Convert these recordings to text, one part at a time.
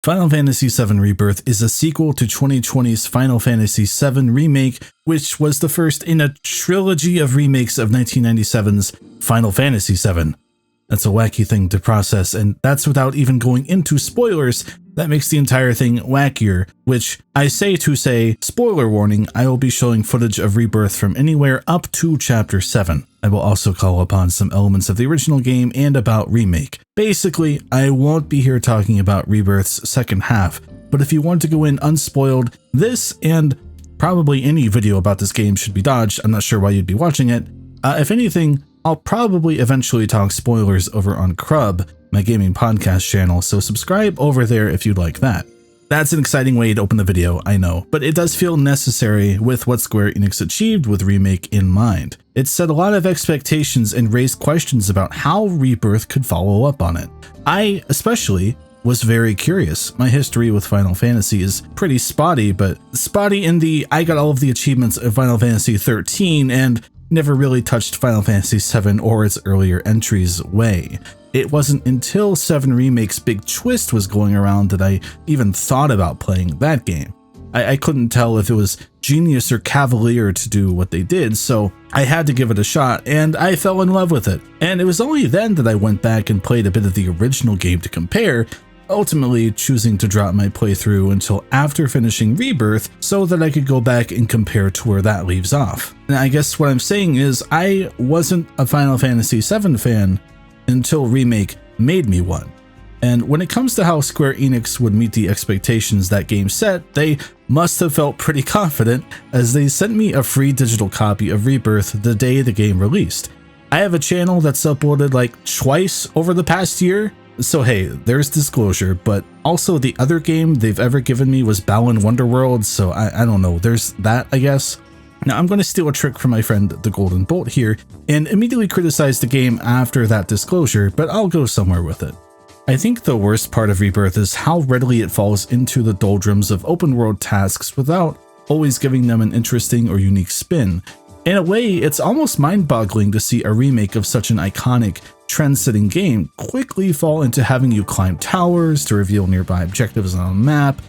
Final Fantasy VII Rebirth is a sequel to 2020's Final Fantasy VII Remake, which was the first in a trilogy of remakes of 1997's Final Fantasy VII. That's a wacky thing to process, and that's without even going into spoilers. That makes the entire thing wackier, which I say to say, spoiler warning, I will be showing footage of Rebirth from anywhere up to Chapter 7. I will also call upon some elements of the original game and about Remake. Basically, I won't be here talking about Rebirth's second half, but if you want to go in unspoiled, this and probably any video about this game should be dodged. I'm not sure why you'd be watching it. If anything, I'll probably eventually talk spoilers over on Crub, my gaming podcast channel, so subscribe over there if you'd like that. That's an exciting way to open the video, I know, but it does feel necessary with what Square Enix achieved with Remake in mind. It set a lot of expectations and raised questions about how Rebirth could follow up on it. I, especially, was very curious. My history with Final Fantasy is pretty spotty, but spotty in the I got all of the achievements of Final Fantasy XIII and never really touched Final Fantasy VII or its earlier entries way. It wasn't until 7 Remake's big twist was going around that I even thought about playing that game. I couldn't tell if it was genius or cavalier to do what they did, so I had to give it a shot, and I fell in love with it. And it was only then that I went back and played a bit of the original game to compare, ultimately choosing to drop my playthrough until after finishing Rebirth so that I could go back and compare to where that leaves off. And I guess what I'm saying is I wasn't a Final Fantasy VII fan until Remake made me one. And when it comes to how Square Enix would meet the expectations that game set, they must have felt pretty confident, as they sent me a free digital copy of Rebirth the day the game released. I have a channel that's uploaded like twice over the past year, so hey, there's disclosure, but also the other game they've ever given me was Balan Wonderworld, so I don't know, there's that, I guess. Now I'm going to steal a trick from my friend the Golden Bolt here and immediately criticize the game after that disclosure, but I'll go somewhere with it. I think the worst part of Rebirth is how readily it falls into the doldrums of open world tasks without always giving them an interesting or unique spin. In a way, it's almost mind-boggling to see a remake of such an iconic, trend-setting game quickly fall into having you climb towers to reveal nearby objectives on a map.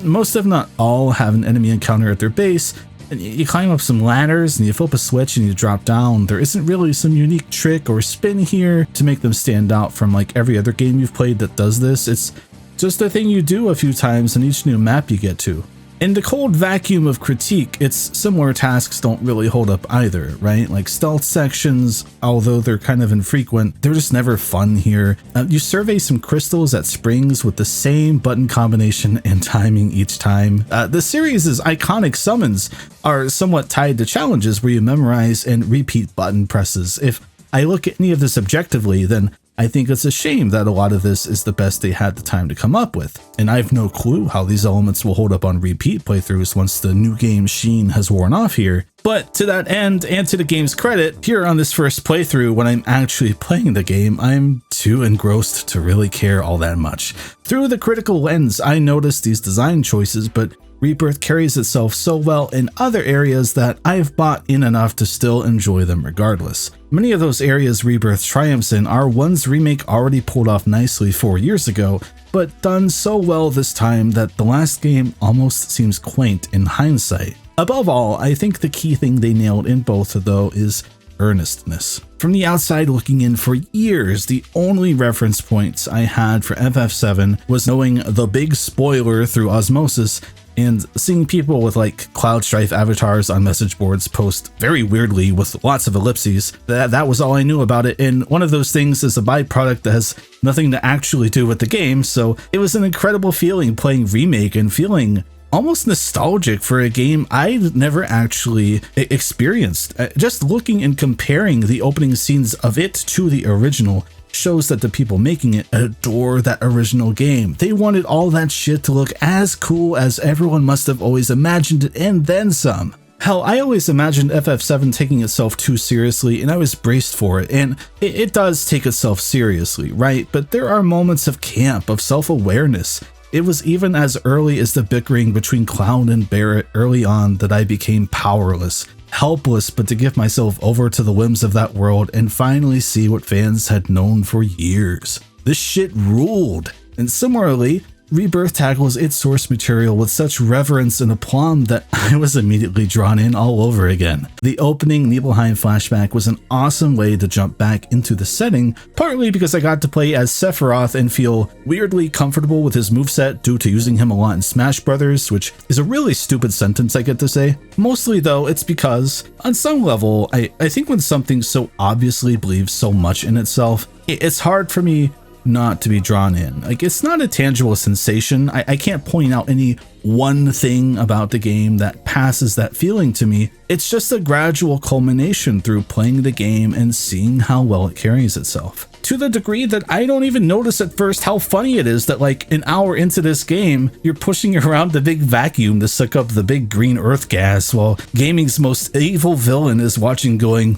Most if not all have an enemy encounter at their base, and you climb up some ladders and you flip a switch and you drop down. There isn't really some unique trick or spin here to make them stand out from like every other game you've played that does this. It's just a thing you do a few times in each new map you get to. In the cold vacuum of critique, its similar tasks don't really hold up either, right? Like stealth sections, although they're kind of infrequent, they're just never fun here. You survey some crystals at springs with the same button combination and timing each time. The series' iconic summons are somewhat tied to challenges where you memorize and repeat button presses. If I look at any of this objectively, then I think it's a shame that a lot of this is the best they had the time to come up with, and I have no clue how these elements will hold up on repeat playthroughs once the new game sheen has worn off here. But to that end, and to the game's credit, here on this first playthrough when I'm actually playing the game, I'm too engrossed to really care all that much. Through the critical lens, I noticed these design choices, but Rebirth carries itself so well in other areas that I've bought in enough to still enjoy them regardless. Many of those areas Rebirth triumphs in are ones Remake already pulled off nicely 4 years ago, but done so well this time that the last game almost seems quaint in hindsight. Above all, I think the key thing they nailed in both though is earnestness. From the outside looking in for years, the only reference points I had for FF VII was knowing the big spoiler through osmosis and seeing people with like Cloud Strife avatars on message boards post very weirdly with lots of ellipses. That was all I knew about it, and one of those things is a byproduct that has nothing to actually do with the game, so it was an incredible feeling playing Remake and feeling almost nostalgic for a game I'd never actually experienced. Just looking and comparing the opening scenes of it to the original shows that the people making it adore that original game. They wanted all that shit to look as cool as everyone must have always imagined it, and then some. Hell, I always imagined FF VII taking itself too seriously, and I was braced for it, and it does take itself seriously, right? But there are moments of camp, of self-awareness. It was even as early as the bickering between Cloud and Barrett early on that I became powerless, helpless but to give myself over to the whims of that world and finally see what fans had known for years. This shit ruled. And similarly, Rebirth tackles its source material with such reverence and aplomb that I was immediately drawn in all over again. The opening Nibelheim flashback was an awesome way to jump back into the setting, partly because I got to play as Sephiroth and feel weirdly comfortable with his moveset due to using him a lot in Smash Brothers, which is a really stupid sentence I get to say. Mostly though, it's because, on some level, I think when something so obviously believes so much in itself, it's hard for me not to be drawn in. Like, it's not a tangible sensation. I can't point out any one thing about the game that passes that feeling to me. It's just a gradual culmination through playing the game and seeing how well it carries itself. To the degree that I don't even notice at first how funny it is that like an hour into this game, you're pushing around the big vacuum to suck up the big green earth gas while gaming's most evil villain is watching going,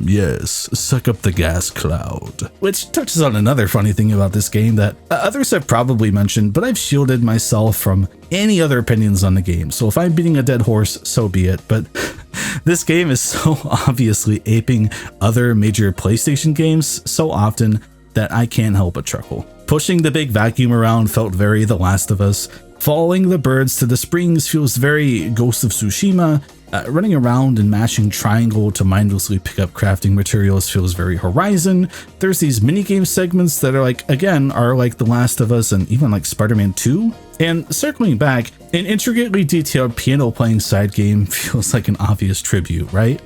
yes, suck up the gas cloud. Which touches on another funny thing about this game that others have probably mentioned, but I've shielded myself from any other opinions on the game. So if I'm beating a dead horse, so be it. But this game is so obviously aping other major PlayStation games so often that I can't help but chuckle. Pushing the big vacuum around felt very The Last of Us. Following the birds to the springs feels very Ghost of Tsushima. Running around and mashing triangle to mindlessly pick up crafting materials feels very Horizon. There's these minigame segments that are like, again, are like The Last of Us and even like Spider-Man 2. And circling back, an intricately detailed piano playing side game feels like an obvious tribute, right?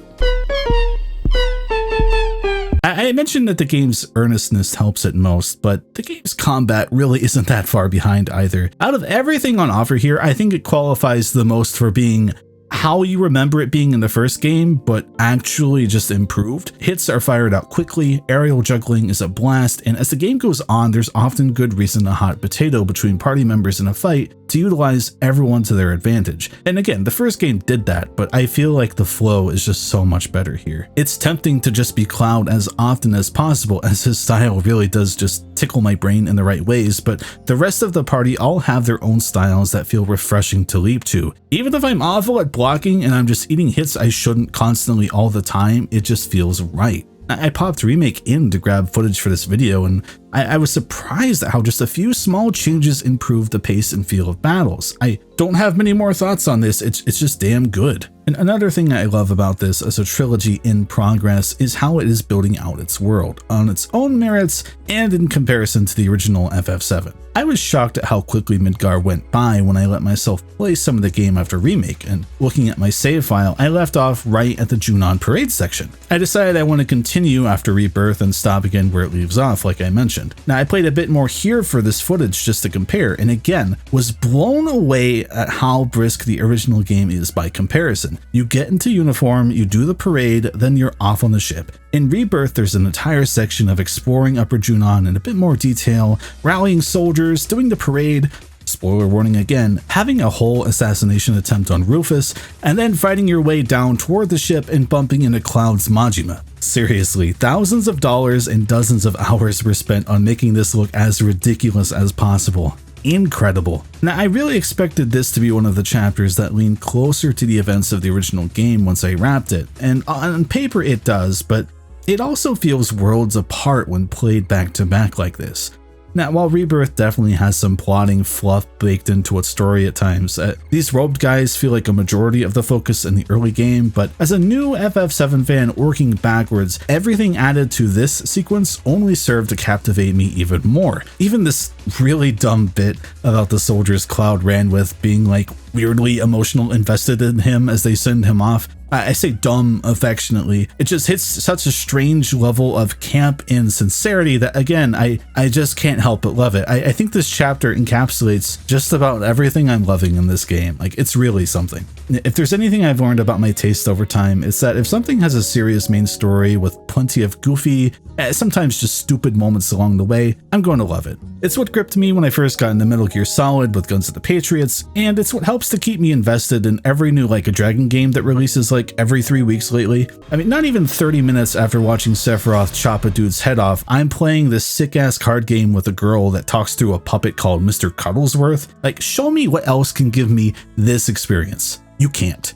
I mentioned that the game's earnestness helps it most, but the game's combat really isn't that far behind either. Out of everything on offer here, I think it qualifies the most for being how you remember it being in the first game, but actually just improved. Hits are fired out quickly, aerial juggling is a blast, and as the game goes on, there's often good reason to hot potato between party members in a fight to utilize everyone to their advantage. And again, the first game did that, but I feel like the flow is just so much better here. It's tempting to just be Cloud as often as possible, as his style really does just tickle my brain in the right ways, but the rest of the party all have their own styles that feel refreshing to leap to. Even if I'm awful at blocking and I'm just eating hits I shouldn't constantly all the time, it just feels right. I popped Remake in to grab footage for this video, and I was surprised at how just a few small changes improved the pace and feel of battles. I don't have many more thoughts on this, it's just damn good. And another thing I love about this as a trilogy in progress is how it is building out its world on its own merits and in comparison to the original FF VII. I was shocked at how quickly Midgar went by when I let myself play some of the game after Remake, and looking at my save file, I left off right at the Junon Parade section. I decided I want to continue after Rebirth and stop again where it leaves off, like I mentioned. Now I played a bit more here for this footage just to compare, and again, was blown away at how brisk the original game is by comparison. You get into uniform, you do the parade, then you're off on the ship. In Rebirth, there's an entire section of exploring Upper Junon in a bit more detail, rallying soldiers, doing the parade, spoiler warning again, having a whole assassination attempt on Rufus, and then fighting your way down toward the ship and bumping into Cloud's Majima. Seriously, thousands of dollars and dozens of hours were spent on making this look as ridiculous as possible. Incredible. Now, I really expected this to be one of the chapters that leaned closer to the events of the original game once I wrapped it, and on paper it does, but it also feels worlds apart when played back to back like this. Now, while Rebirth definitely has some plotting fluff baked into its story at times, these robed guys feel like a majority of the focus in the early game, but as a new FF VII fan working backwards, everything added to this sequence only served to captivate me even more. Even this really dumb bit about the soldiers Cloud ran with being like weirdly emotional invested in him as they send him off. I say dumb affectionately. It just hits such a strange level of camp and sincerity that, again, I just can't help but love it. I think this chapter encapsulates just about everything I'm loving in this game. Like, it's really something. If there's anything I've learned about my taste over time, it's that if something has a serious main story with plenty of goofy, sometimes just stupid moments along the way, I'm going to love it. It's what gripped me when I first got into Metal Gear Solid with Guns of the Patriots, and it's what helps to keep me invested in every new Like a Dragon game that releases like every 3 weeks lately. I mean, not even 30 minutes after watching Sephiroth chop a dude's head off, I'm playing this sick-ass card game with a girl that talks through a puppet called Mr. Cuddlesworth. Like, show me what else can give me this experience. You can't.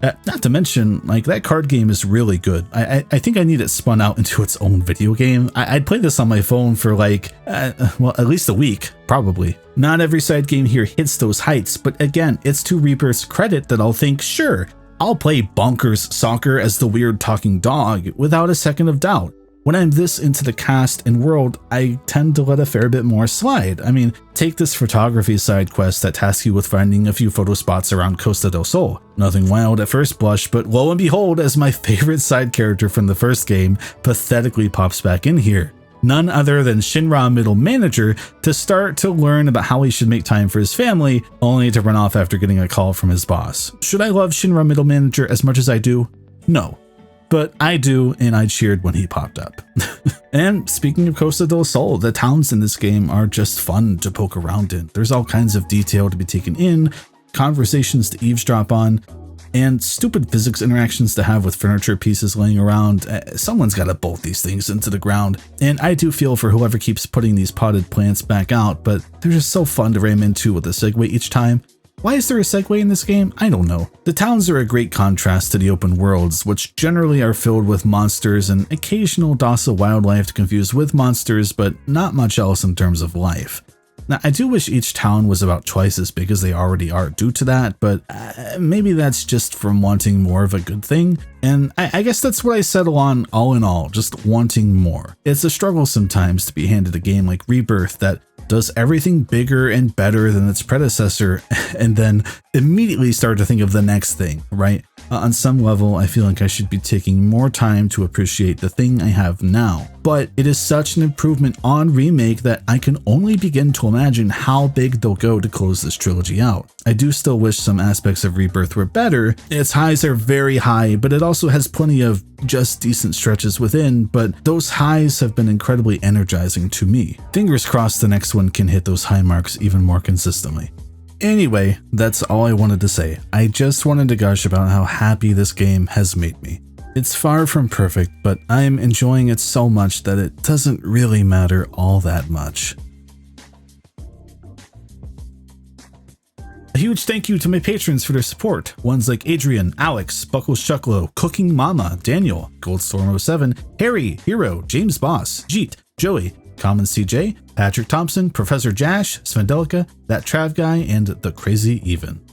Not to mention, like, that card game is really good. I think I need it spun out into its own video game. I'd play this on my phone for like, well, at least a week, probably. Not every side game here hits those heights, but again, it's to Rebirth's credit that I'll think, sure, I'll play bonkers soccer as the weird talking dog without a second of doubt. When I'm this into the cast and world, I tend to let a fair bit more slide. I mean, take this photography side quest that tasks you with finding a few photo spots around Costa del Sol. Nothing wild at first blush, but lo and behold, as my favorite side character from the first game pathetically pops back in here. None other than Shinra Middle Manager to start to learn about how he should make time for his family, only to run off after getting a call from his boss. Should I love Shinra Middle Manager as much as I do? No. But I do, and I cheered when he popped up. And speaking of Costa del Sol, the towns in this game are just fun to poke around in. There's all kinds of detail to be taken in, conversations to eavesdrop on, and stupid physics interactions to have with furniture pieces laying around. Someone's got to bolt these things into the ground. And I do feel for whoever keeps putting these potted plants back out, but they're just so fun to ram into with a segue each time. Why is there a segue in this game? I don't know. The towns are a great contrast to the open worlds, which generally are filled with monsters and occasional docile wildlife to confuse with monsters, but not much else in terms of life. Now, I do wish each town was about twice as big as they already are due to that, but maybe that's just from wanting more of a good thing. And I guess that's what I settle on all in all, just wanting more. It's a struggle sometimes to be handed a game like Rebirth that does everything bigger and better than its predecessor, and then immediately start to think of the next thing, right? On some level, I feel like I should be taking more time to appreciate the thing I have now. But it is such an improvement on Remake that I can only begin to imagine how big they'll go to close this trilogy out. I do still wish some aspects of Rebirth were better. Its highs are very high, but it also has plenty of just decent stretches within, but those highs have been incredibly energizing to me. Fingers crossed the next one can hit those high marks even more consistently. Anyway, that's all I wanted to say. I just wanted to gush about how happy this game has made me. It's far from perfect, but I am enjoying it so much that it doesn't really matter all that much. A huge thank you to my patrons for their support. Ones like Adrian, Alex, Buckles Chucklo, Cooking Mama, Daniel, Goldstorm07, Harry, Hero, James Boss, Jeet, Joey, Common CJ, Patrick Thompson, Professor Jash, Svendelica, That Trav Guy, and The Crazy Even.